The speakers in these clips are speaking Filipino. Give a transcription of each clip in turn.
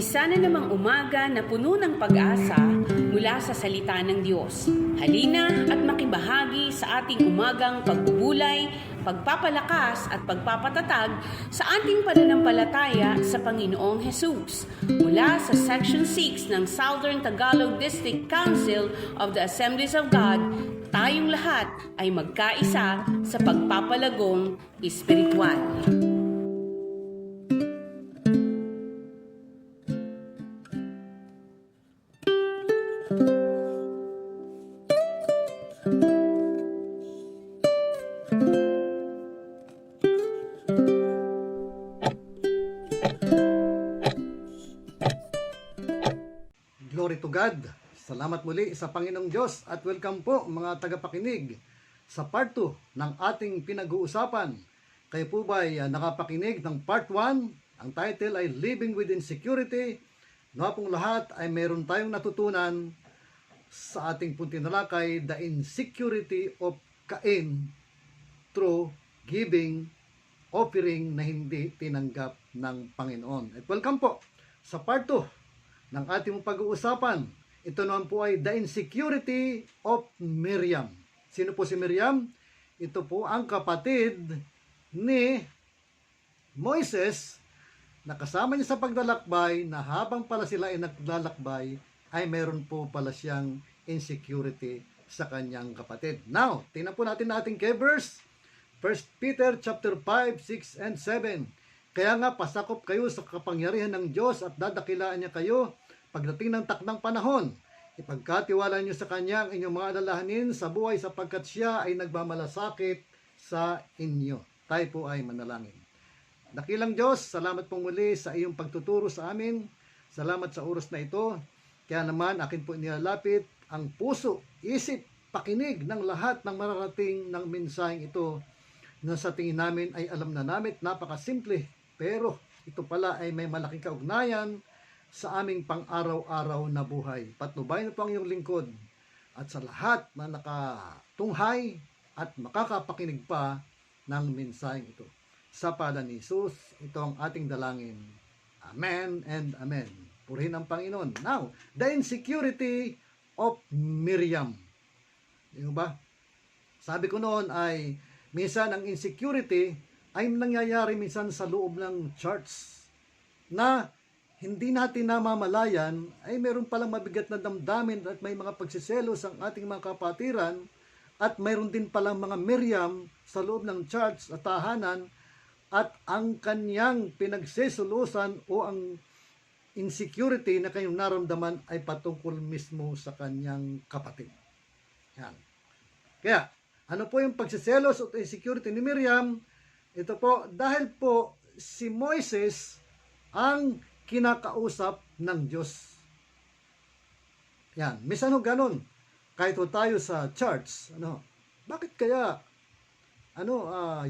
Isa na namang umaga na puno ng pag-asa mula sa salita ng Diyos. Halina at makibahagi sa ating umagang pagbubulay, pagpapalakas at pagpapatatag sa ating pananampalataya sa Panginoong Hesus. Mula sa Section 6 ng Southern Tagalog District Council of the Assemblies of God, tayong lahat ay magkaisa sa pagpapalagong espiritual. Glory to God! Salamat muli sa Panginoong Diyos at welcome po mga tagapakinig sa part 2 ng ating pinag-uusapan. Kayo po ba ay nakapakinig ng part 1? Ang title ay Living with Insecurity. Nga pong lahat ay meron tayong natutunan sa ating puntinalakay, the insecurity of Cain through giving, offering na hindi tinanggap ng Panginoon. At welcome po sa part 2 ng ating pag-uusapan. Ito naman po ay the insecurity of Miriam. Sino po si Miriam? Ito po ang kapatid ni Moises na kasama niya sa paglalakbay, na habang pala sila ay naglalakbay ay meron po pala siyang insecurity sa kanyang kapatid. Now, tingnan po natin ating key verse. 1 Peter chapter 5, 6, and 7. Kaya nga pasakop kayo sa kapangyarihan ng Diyos at dadakilaan niya kayo pagdating ng takdang panahon. Ipagkatiwala niyo sa Kanya ang inyong mga alalahanin sa buhay sapagkat Siya ay nagmamalasakit sa inyo. Tayo po ay manalangin. Dakilang Diyos, salamat pong muli sa iyong pagtuturo sa amin. Salamat sa oras na ito. Kaya naman akin po nilalapit ang puso, isip, pakinig ng lahat ng mararating ng mensaheng ito na sa tingin namin ay alam na namin, napakasimple, pero ito pala ay may malaking kaugnayan sa aming pang-araw-araw na buhay. Patnubayan po ang iyong lingkod at sa lahat na nakatunghay at makakapakinig pa ng mensaheng ito. Sa pangalan ni Jesus, ito ang ating dalangin. Amen and amen. Purihin ang Panginoon. Now, the insecurity of Miriam. Di ba? Sabi ko noon ay minsan ang insecurity ay nangyayari minsan sa loob ng church na hindi natin namamalayan ay meron palang mabigat na damdamin at may mga pagsiselos ang ating mga kapatiran at mayroon din palang mga Miriam sa loob ng church at tahanan at ang kanyang pinagsesulusan o ang insecurity na kanyang naramdaman ay patungkol mismo sa kanyang kapatid. Yan. Kaya, ano po yung pagsiselos o insecurity ni Miriam? Ito po, dahil po si Moises ang kinakausap ng Diyos. Yan, minsan ho ganun. Kahit ho tayo sa church, bakit kaya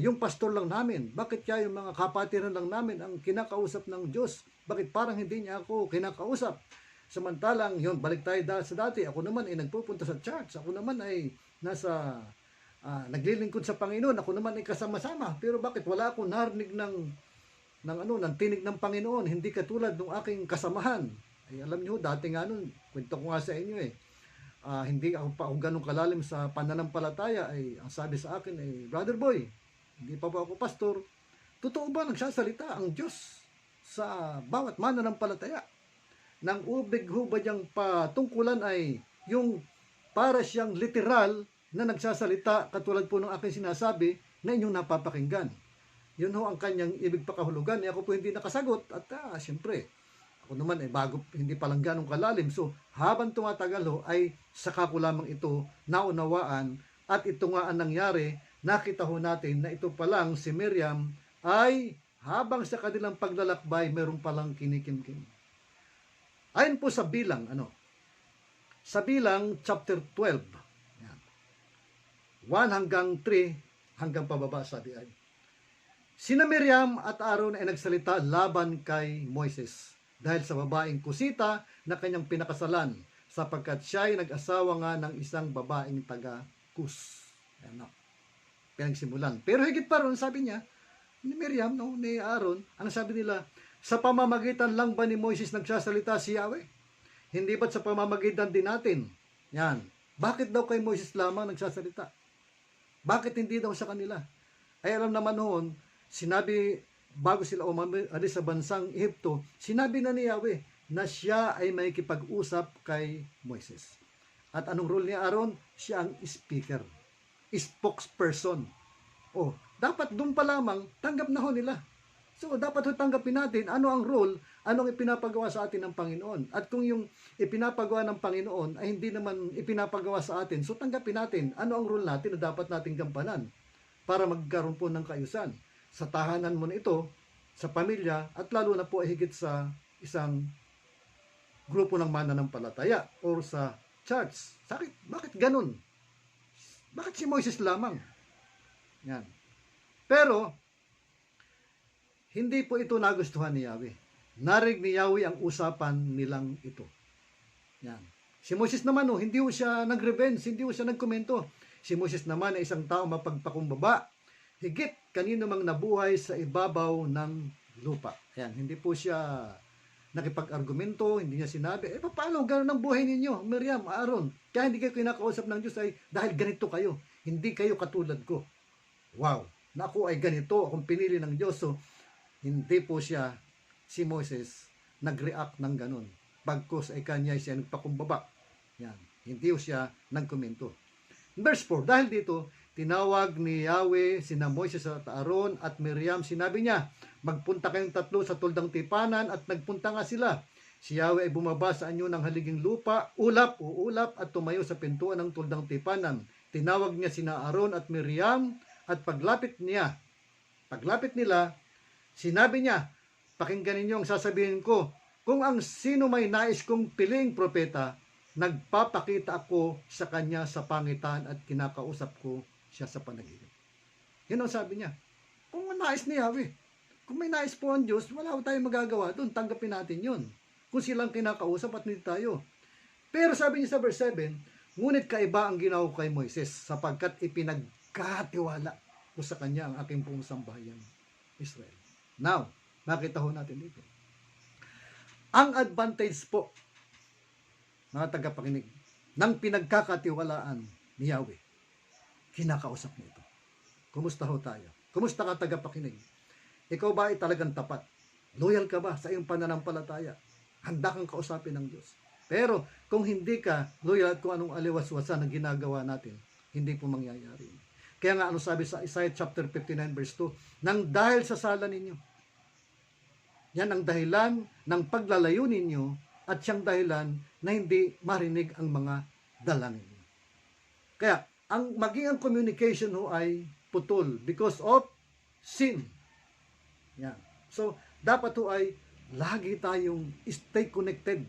yung pastor lang namin, bakit kaya yung mga kapatiran lang namin ang kinakausap ng Diyos? Bakit parang hindi niya ako kinakausap? Samantalang, yun, balik tayo sa dati. Ako naman ay nagpupunta sa church. Ako naman ay nasa naglilingkod sa Panginoon. Ako naman ay kasama-sama. Pero bakit wala akong narinig ng tinig ng Panginoon, hindi katulad ng aking kasamahan? Ay, alam niyo, dati nga nun, kwento ko nga sa inyo hindi ako pa ganun kalalim sa pananampalataya, ay ang sabi sa akin ay, brother boy, hindi pa ako pastor, totoo ba nagsasalita ang Diyos sa bawat mananampalataya? Nang ubig ho ba diyang patungkulan ay yung para siyang literal na nagsasalita katulad po ng aking sinasabi na inyong napapakinggan? Yun ho ang kanyang ibig pakahulugan. Ako po hindi nakasagot at siyempre, ako naman bago, hindi palang ganong kalalim. So, habang tumatagal ho, ay saka ko lamang ito naunawaan at ito nga ang nangyari. Nakita ho natin na ito palang si Miriam ay habang sa kanilang paglalakbay, meron palang kinikimkim. Ayon po sa bilang, sa bilang chapter 12, 1 hanggang 3 hanggang pababa sabi ay, sina Miriam at Aaron ay nagsalita laban kay Moises dahil sa babaeng kusita na kanyang pinakasalan sapagkat siya ay nag-asawa nga ng isang babaeng taga-Kus. Pinagsimulan. Pero higit pa ron, sabi niya, ni Miriam, ni Aaron, ang sabi nila, Sa pamamagitan lang ba ni Moises nagsasalita si Yahweh? Hindi ba't sa pamamagitan din natin? Yan. Bakit daw kay Moises lamang nagsasalita? Bakit hindi daw sa kanila? Ay alam naman noon, sinabi, bago sila umalis sa bansang Ehipto, sinabi na ni Yahweh na siya ay may kipag-usap kay Moises. At anong role ni Aaron? Siya ang speaker, spokesperson. O, dapat doon pa lamang, tanggap na ho nila. So, dapat ho tanggapin natin ano ang role, anong ipinapagawa sa atin ng Panginoon. At kung yung ipinapagawa ng Panginoon ay hindi naman ipinapagawa sa atin, so tanggapin natin ano ang role natin na dapat nating gampanan para magkaroon po ng kaayusan sa tahanan mo na ito, sa pamilya, at lalo na po ay higit sa isang grupo ng mananampalataya or sa church. Bakit ganun? Bakit si Moises lamang? Yan. Pero, hindi po ito nagustuhan ni Yahweh. Narig ni Yahweh ang usapan nilang ito. Yan. Si Moses naman, hindi ho siya nag-revenge, hindi ho siya nagkomento. Si Moses naman ay isang tao mapagpakumbaba, higit kanino mang nabuhay sa ibabaw ng lupa. Yan. Hindi po siya nakipag-argumento, hindi niya sinabi, paano gano'n ang buhay ninyo, Miriam, Aaron? Kaya hindi kayo kinakausap ng Diyos ay dahil ganito kayo, hindi kayo katulad ko. Wow, na ako ay ganito, akong pinili ng Diyos. So, hindi po siya, si Moses, nag-react ng ganun. Bagkus ay kanya siya nagpakumbaba. Yan, hindi siya nagkomento. Verse 4, dahil dito, tinawag ni Yahweh sina Moises at Aaron at Miriam. Sinabi niya, magpunta kayong tatlo sa tuldang tipanan, at nagpunta nga sila. Si Yahweh ay bumaba sa anyo ng haliging lupa, ulap at tumayo sa pintuan ng tuldang tipanan. Tinawag niya sina Aaron at Miriam, at paglapit nila, sinabi niya, pakinggan ninyo ang sasabihin ko. Kung ang sino may nais kong piling propeta, nagpapakita ako sa kanya sa pangitan at kinakausap ko siya sa panaginip. Yun ang sabi niya. Kung nais ni Yahweh, kung may nais po ang Diyos, wala tayong magagawa doon. Tanggapin natin yun. Kung silang kinakausap at hindi tayo. Pero sabi niya sa verse 7, ngunit kaiba ang ginawa ko kay Moises, sapagkat ipinagkatiwala ko sa kanya ang aking buong sambahayan Israel. Now, nakita ho natin dito. Ang advantage po, mga tagapakinig, ng pinagkakatiwalaan ni Yahweh, kinakausap nito. Kumusta ho tayo? Kumusta ka tagapakinig? Ikaw ba ay talagang tapat? Loyal ka ba sa iyong pananampalataya? Handa kang kausapin ng Diyos. Pero kung hindi ka loyal at kung anong aliwaswasan ang ginagawa natin, hindi po mangyayari. Kaya nga ano sabi sa Isaiah chapter 59 verse 2, nang dahil sa sala ninyo, yan ang dahilan ng paglalayo ninyo at siyang dahilan na hindi marinig ang mga dalangin. Kaya, maging ang communication ho ay putol because of sin. Yan. So, dapat ho ay lagi tayong stay connected,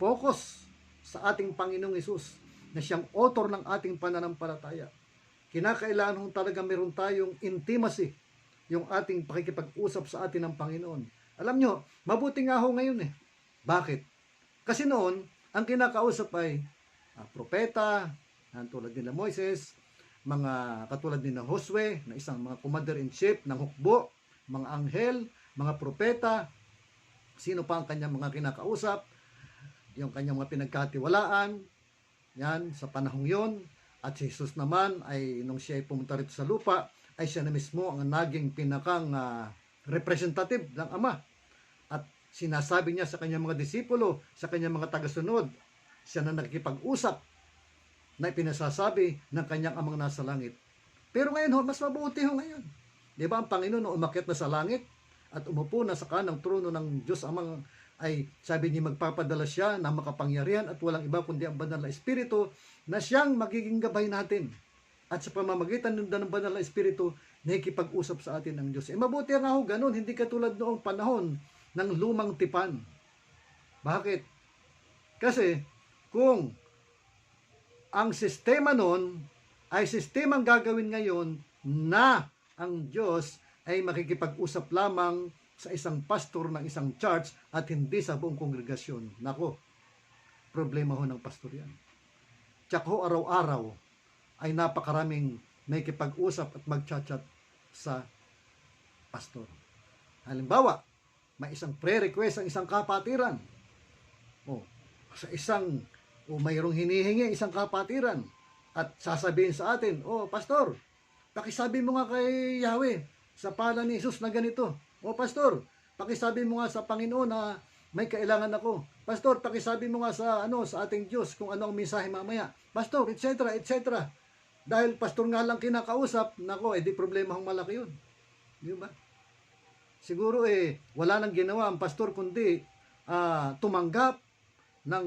focus sa ating Panginoong Hesus na siyang author ng ating pananampalataya. Kinakailangan ho talaga meron tayong intimacy, yung ating pakikipag-usap sa atin ng Panginoon. Alam nyo, mabuti nga ho ngayon eh. Bakit? Kasi noon, ang kinakausap ay propeta, tulad nila Moises, mga katulad nila Josue, na isang mga commander-in-chief ng hukbo, mga anghel, mga propeta, sino pa ang kanyang mga kinakausap, yung kanyang mga pinagkatiwalaan, yan, sa panahong yon. At si Jesus naman, ay nung siya ay pumunta rito sa lupa, ay siya na mismo ang naging pinakang representative ng Ama. At sinasabi niya sa kanyang mga disipulo, sa kanyang mga tagasunod, siya na nakikipag-usap na pinasasabi ng kanyang amang nasa langit. Pero ngayon, mas mabuti ho ngayon. Di ba ang Panginoon na umakyat na sa langit at umupo na sa kanang trono ng Diyos Amang, ay sabi niya magpapadala siya ng makapangyarihan at walang iba kundi ang banal na Espiritu na siyang magiging gabay natin. At sa pamamagitan ng banal na Espiritu, nakikipag-usap sa atin ng Diyos. Mabuti nga ho ganun, hindi katulad noong panahon ng lumang tipan. Bakit? Kasi kung ang sistema noon ay sistemang gagawin ngayon na ang Diyos ay makikipag-usap lamang sa isang pastor ng isang church at hindi sa buong kongregasyon. Nako, problema ho ng pastor yan. Tsaka ho araw-araw ay napakaraming may kipag-usap at mag-chat-chat sa pastor. Halimbawa, may isang prayer request ang isang kapatiran. O, sa isang, o mayroong hinihingi isang kapatiran. At sasabihin sa atin, pastor, pakisabi mo nga kay Yahweh sa pangalan ni Jesus na ganito. Pastor, pakisabi mo nga sa Panginoon na may kailangan ako. Pastor, pakisabi mo nga sa ating Diyos kung ano ang mensahe mamaya. Pastor, etc., etc. Dahil pastor nga lang kinakausap, nako, di problema ang malaki yun. Di ba? Siguro wala nang ginawa ang pastor kundi tumanggap ng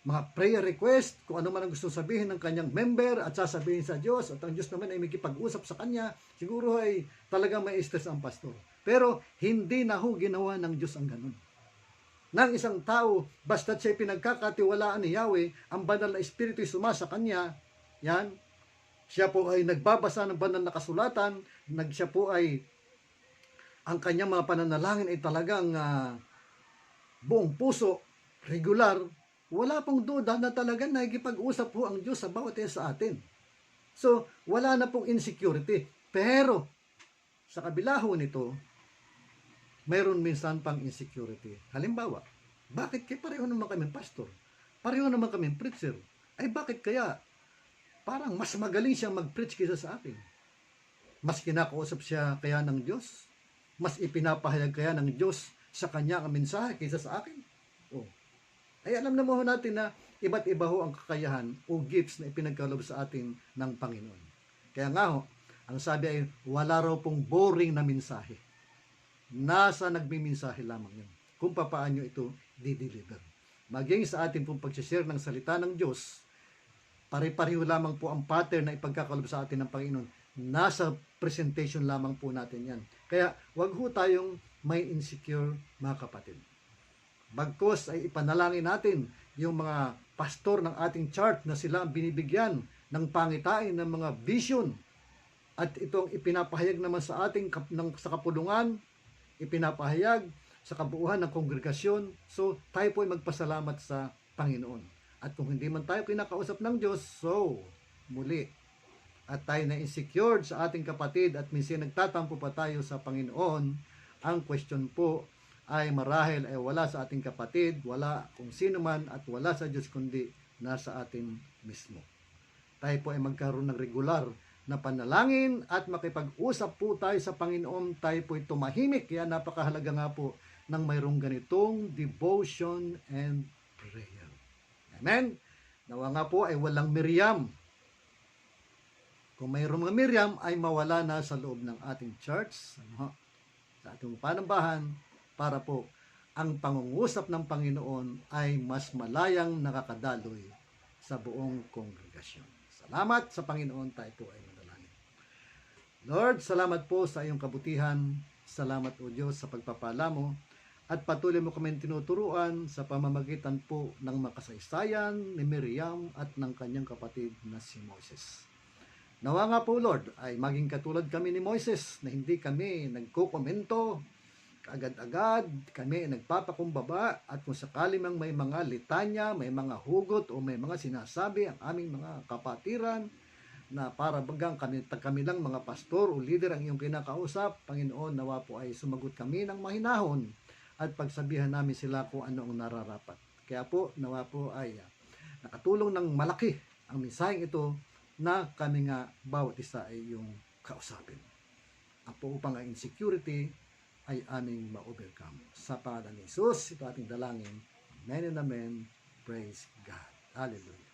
mga prayer request, kung ano man ang gusto sabihin ng kanyang member at sasabihin sa Diyos, at ang Diyos naman ay makipag-usap sa kanya, siguro ay talagang may stress ang pastor. Pero hindi na ginawa ng Diyos ang ganun. Nang isang tao, basta't siya pinagkakatiwalaan ni Yahweh, ang banal na espiritu ay sumasa kanya, yan, siya po ay nagbabasa ng banal na kasulatan, siya po ay, ang kanyang mga pananalangin ay talagang buong puso, regular, wala pong duda na talagang nakikipag-usap po ang Diyos sa bawat isa sa atin. So, wala na pong insecurity. Pero, sa kabila ho nito, mayroon minsan pang insecurity. Halimbawa, bakit pareho naman kami pastor? Pareho naman kami preacher. Ay bakit kaya parang mas magaling siyang mag-preach kaysa sa akin? Mas kinakausap siya kaya ng Diyos? Mas ipinapahayag kaya ng Diyos sa kanya ang mensahe kaysa sa akin? Ay alam na mo natin na iba't iba ho ang kakayahan o gifts na ipinagkaloob sa atin ng Panginoon. Kaya nga ho, ang sabi ay wala raw pong boring na mensahe. Nasa nagmimensahe lamang yun. Kung paano ito di-deliver. Maging sa atin pong pag-share ng salita ng Diyos, pare-pareho lamang po ang pattern na ipagkakalob sa atin ng Panginoon. Nasa presentation lamang po natin yan. Kaya wag ho tayong may insecure mga kapatid. Bagkus ay ipanalangin natin yung mga pastor ng ating church na sila ang binibigyan ng pangitain ng mga vision. At itong ipinapahayag naman sa ating sa kapulungan, ipinapahayag sa kabuuan ng kongregasyon. So tayo po ay magpasalamat sa Panginoon. At kung hindi man tayo kinakausap ng Diyos, so muli. At tayo na insecure sa ating kapatid at minsan nagtatampo pa tayo sa Panginoon, ang question po ay marahil ay wala sa ating kapatid, wala kung sino man at wala sa Diyos kundi nasa atin mismo. Tayo po ay magkaroon ng regular na panalangin at makipag-usap po tayo sa Panginoon. Tayo po ay tumahimik. Kaya napakahalaga nga po ng mayroong ganitong devotion and prayer. Amen? Nawa nga po ay walang Miriam. Kung mayroong mga Miriam ay mawala na sa loob ng ating church, sa ating panambahan, para po ang pangungusap ng Panginoon ay mas malayang nakakadaloy sa buong kongregasyon. Salamat sa Panginoon, tayo po ay manalangin. Lord, salamat po sa iyong kabutihan. Salamat o Diyos sa pagpapala mo at patuloy mo kami tinuturuan sa pamamagitan po ng makasaysayan ni Miriam at ng kanyang kapatid na si Moses. Nawa nga po Lord ay maging katulad kami ni Moses na hindi kami nagkukomento agad-agad, kami nagpapakumbaba at kung sakali mang may mga litanya, may mga hugot o may mga sinasabi ang aming mga kapatiran na para bagang kami lang mga pastor o leader ang iyong kinakausap, Panginoon, nawa po ay sumagot kami ng mahinahon at pagsabihan namin sila kung ano ang nararapat. Kaya po, nawa po ay nakatulong ng malaki ang mensaheng ito na kami nga bawat isa ay iyong kausapin. Ang po upang ang insecurity ay aming ma-overcome. Sa pangalan ni Jesus, ito ating dalangin. Amen and amen. Praise God. Hallelujah.